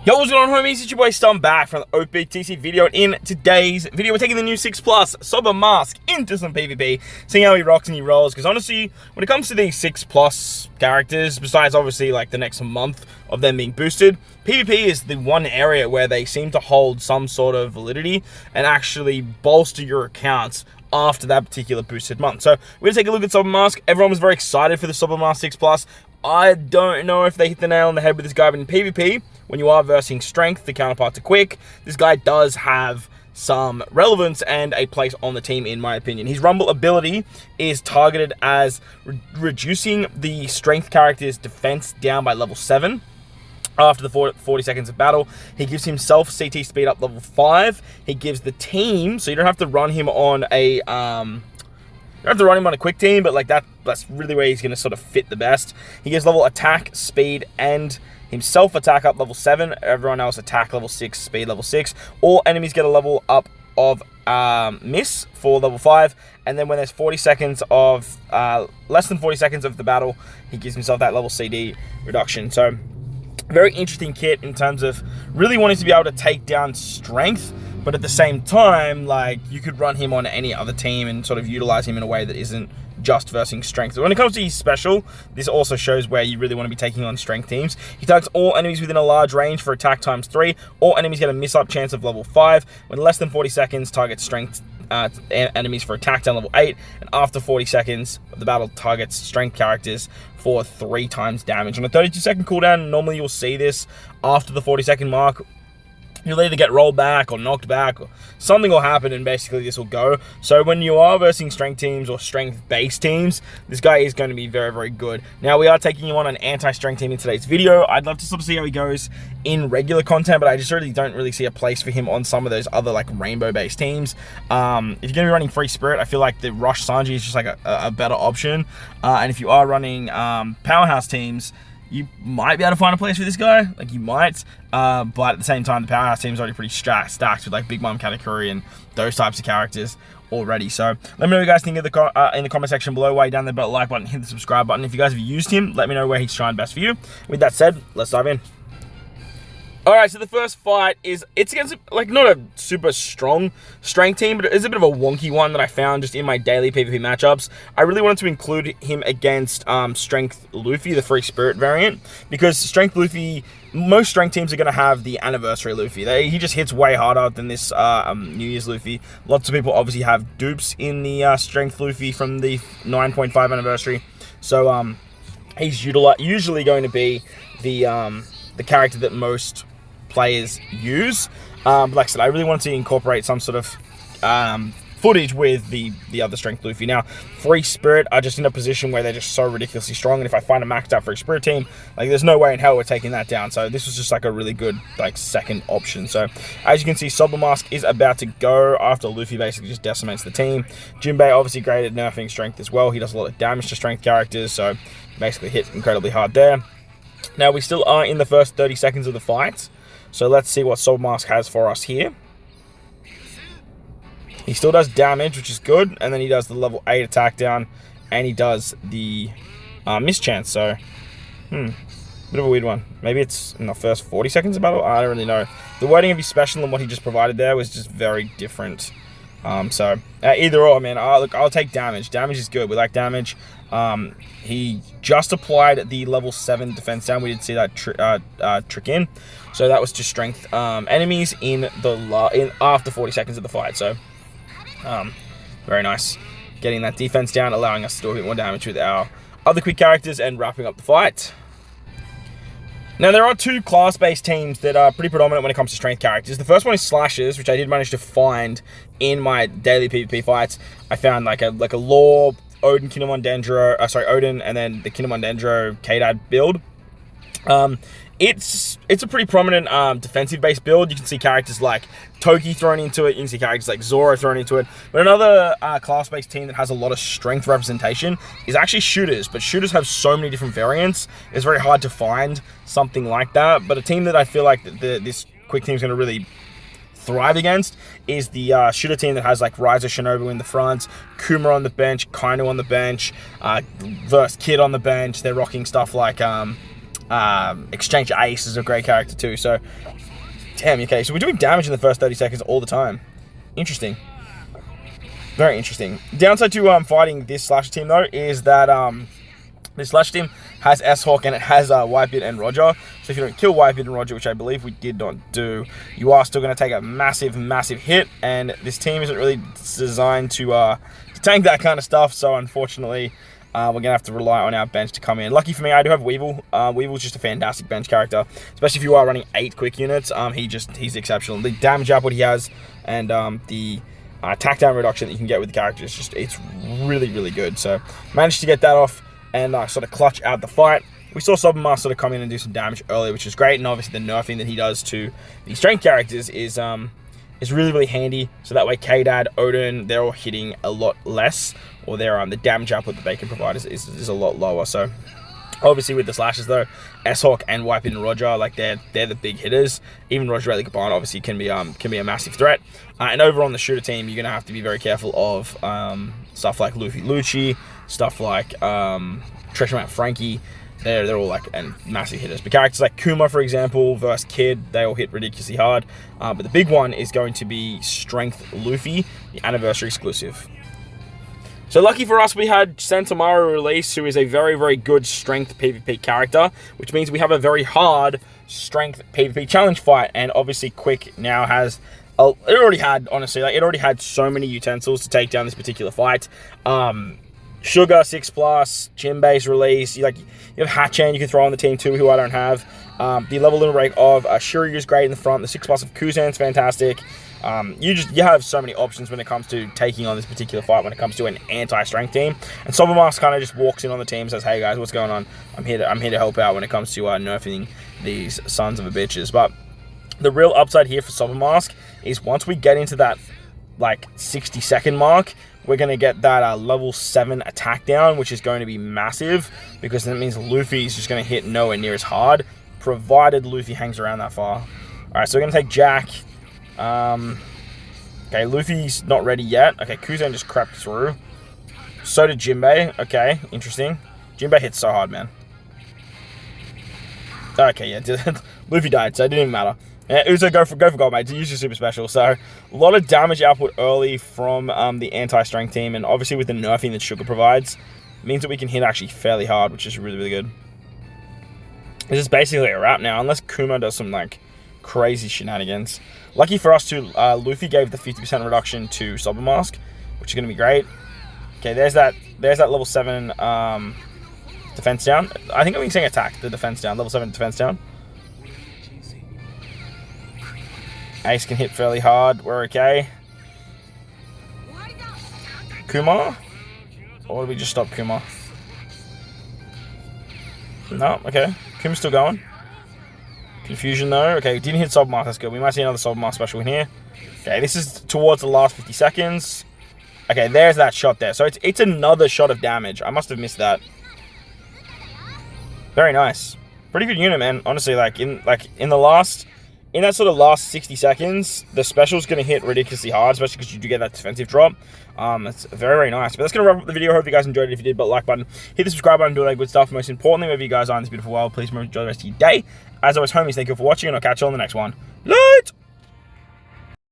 Yo, what's going on, homies? It's your boy Stefan back from the OPTC video. In today's video, we're taking the new 6 Plus SOBA mask into some PvP, seeing how he rocks and he rolls. Because honestly, when it comes to these 6 Plus characters, besides obviously like the next month of them being boosted, PvP is the one area where they seem to hold some sort of validity and actually bolster your accounts after that particular boosted month. So we're gonna take a look at SOBA mask. Everyone was very excited for the SOBA mask 6 Plus. I don't know if they hit the nail on the head with this guy, but in PvP, when you are versing strength, the counterpart to quick, this guy does have some relevance and a place on the team, in my opinion. His rumble ability is targeted as reducing the strength character's defense down by level 7. After the 40 seconds of battle, he gives himself CT speed up level 5. He gives the team, so you don't have to run him on a quick team, but like that's really where he's going to sort of fit the best. He gives level attack, speed, and himself attack up level 7. Everyone else attack level 6, speed level 6. All enemies get a level up of miss for level 5. And then when there's 40 seconds of, less than 40 seconds of the battle, he gives himself that level CD reduction. So, very interesting kit in terms of really wanting to be able to take down strength, but at the same time, like, you could run him on any other team and sort of utilize him in a way that isn't just versing strength. When it comes to his special, this also shows where you really want to be taking on strength teams. He targets all enemies within a large range for attack times 3. All enemies get a miss-up chance of level 5. When less than 40 seconds, targets strength enemies for attack down level 8. And after 40 seconds, the battle targets strength characters for 3 times damage. On a 32-second cooldown, normally you'll see this after the 40-second mark. You'll either get rolled back or knocked back, or something will happen and basically this will go. So when you are versing strength teams or strength-based teams, this guy is going to be very, very good. Now, we are taking him on an anti-strength team in today's video. I'd love to sort of see how he goes in regular content, but I just really don't see a place for him on some of those other like rainbow-based teams. If you're going to be running Free Spirit, I feel like the Rush Sanji is just like a better option. And if you are running Powerhouse teams, you might be able to find a place for this guy, like you might, but at the same time, the Powerhouse team is already pretty stacked with like Big Mom Katakuri and those types of characters already. So let me know what you guys think in the comment section below. While you're down there, but like button, hit the subscribe button. If you guys have used him, let me know where he's shined best for you. With that said, let's dive in. Alright, so the first fight it's against, like, not a super strong strength team, but it's a bit of a wonky one that I found just in my daily PvP matchups. I really wanted to include him against Strength Luffy, the Free Spirit variant, because Strength Luffy, most strength teams are going to have the Anniversary Luffy. He just hits way harder than this New Year's Luffy. Lots of people obviously have dupes in the Strength Luffy from the 9.5 Anniversary. So he's usually going to be the character that most players use. Like I said, I really wanted to incorporate some sort of footage with the other strength Luffy. Now, Free Spirit are just in a position where they're just so ridiculously strong, and if I find a maxed out Free Spirit team, like, there's no way in hell we're taking that down. So this was just like a really good like second option. So as you can see, SOBA mask is about to go after Luffy basically just decimates the team. Jinbei obviously great at nerfing strength as well. He does a lot of damage to strength characters, so basically hit incredibly hard there. Now, we still are in the first 30 seconds of the fight, so let's see what SOBA mask has for us here. He still does damage, which is good, and then he does the level 8 attack down, and he does the miss chance, so, bit of a weird one. Maybe it's in the first 40 seconds of battle? I don't really know. The wording of his special and what he just provided there was just very different. So, either or, man, I'll take damage. Damage is good. We like damage. He just applied the level 7 defense down. We did see that trick in. So that was just strength enemies in after 40 seconds of the fight. So, very nice. Getting that defense down, allowing us to do a bit more damage with our other quick characters and wrapping up the fight. Now, there are 2 class-based teams that are pretty predominant when it comes to strength characters. The first one is Slashers, which I did manage to find in my daily PvP fights. I found like a Law, Odin, Kinemon Dendro, Odin, and then the Kinemon Dendro K-Dad build. It's a pretty prominent defensive-based build. You can see characters like Toki thrown into it. You can see characters like Zoro thrown into it. But another class-based team that has a lot of strength representation is actually Shooters. But Shooters have so many different variants. It's very hard to find something like that. But a team that I feel like this quick team is going to really thrive against is the Shooter team that has like Ryza Shinobu in the front, Kuma on the bench, Kainu on the bench, Verse Kid on the bench. They're rocking stuff like Exchange Ace is a great character too. So, damn, okay. So we're doing damage in the first 30 seconds all the time. Interesting. Very interesting. Downside to fighting this Slash team though is that this Slash team has S-Hawk and it has Whitebeard and Roger. So if you don't kill Whitebeard and Roger, which I believe we did not do, you are still going to take a massive, massive hit. And this team isn't really designed to tank that kind of stuff. So unfortunately, we're going to have to rely on our bench to come in. Lucky for me, I do have Weevil. Weevil's just a fantastic bench character, especially if you are running 8 quick units. He's exceptional. The damage output he has and the attack down reduction that you can get with the character is it's really, really good. So managed to get that off and sort of clutch out the fight. We saw SOBA sort of come in and do some damage earlier, which is great. And obviously the nerfing that he does to the strength characters is really, really handy. So that way K-Dad, Odin, they're all hitting a lot less, or the damage output that they can provide is a lot lower. So obviously with the Slashes though, S-Hawk and Whitebeard and Roger, like they're the big hitters. Even Roger Rayleigh Combined obviously can be a massive threat. And over on the shooter team, you're gonna have to be very careful of stuff like Luffy Lucci, stuff like Treasure Map Frankie. They're all like massive hitters. But characters like Kuma, for example, versus Kid, they all hit ridiculously hard. But the big one is going to be Strength Luffy, the anniversary exclusive. So lucky for us, we had Sentamaru release, who is a very, very good strength PvP character, which means we have a very hard strength PvP challenge fight. And obviously Quick now has, it already had so many utensils to take down this particular fight. Sugar 6+, Jinbei's release. You have Hatchan you can throw on the team too, who I don't have. The level limit break of Shiryu is great in the front. The 6+ of Kuzan's fantastic. You have so many options when it comes to taking on this particular fight when it comes to an anti-strength team. And SOBA kind of just walks in on the team and says, "Hey guys, what's going on? I'm here to help out when it comes to nerfing these sons of a bitches." But the real upside here for SOBA is once we get into that 60-second mark, we're going to get that level 7 attack down, which is going to be massive, because that means Luffy's just going to hit nowhere near as hard, provided Luffy hangs around that far. Alright, so we're going to take Jack. Okay, Luffy's not ready yet. Okay, Kuzan just crept through. So did Jinbei. Okay, interesting. Jinbei hits so hard, man. Okay, yeah, Luffy died, so it didn't even matter. Uzo, go for gold, mate. Use your super special. So, a lot of damage output early from the anti-strength team, and obviously with the nerfing that Sugar provides, means that we can hit actually fairly hard, which is really, really good. This is basically a wrap now, unless Kuma does some crazy shenanigans. Lucky for us too, Luffy gave the 50% reduction to SOBA, which is going to be great. Okay, there's that level 7 defense down. I think I'm saying attack, the defense down. Level 7 defense down. Ace can hit fairly hard. We're okay. Kuma? Or do we just stop Kuma? No, okay. Kuma's still going. Confusion though. Okay, didn't hit SOBA. That's good. We might see another SOBA special in here. Okay, this is towards the last 50 seconds. Okay, there's that shot there. So it's another shot of damage. I must have missed that. Very nice. Pretty good unit, man. Honestly, in that sort of last 60 seconds, the special's going to hit ridiculously hard, especially because you do get that defensive drop. That's very, very nice. But that's going to wrap up the video. I hope you guys enjoyed it. If you did, but like button, hit the subscribe button, do all that good stuff. Most importantly, wherever you guys are in this beautiful world, please remember to enjoy the rest of your day. As always, homies, thank you for watching, and I'll catch you on the next one.